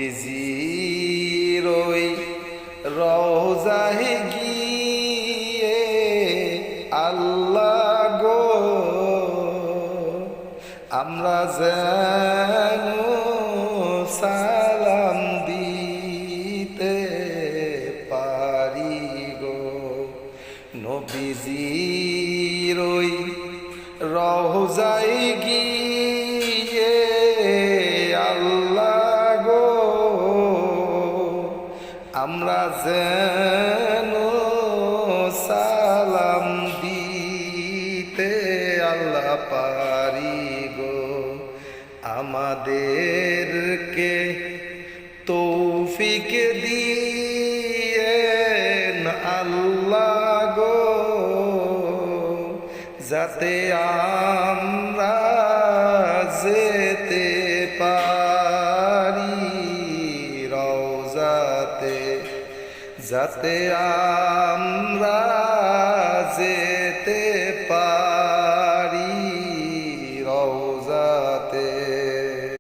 নবীজির ওই রওজায় গিয়ে আল্লাহ গো আমরা যেন সালাম দিতে পারি গো। নবীজির ওই রওজায় গিয়ে আল্লাহ গো আমরা যেন সালাম দিতে আল্লাহ পারি গো। আমাদেরকে তৌফিক দিয়েন আল্লাহ গো যাতে আমরা যেতে পারি রওজাতে, যাতে আমরা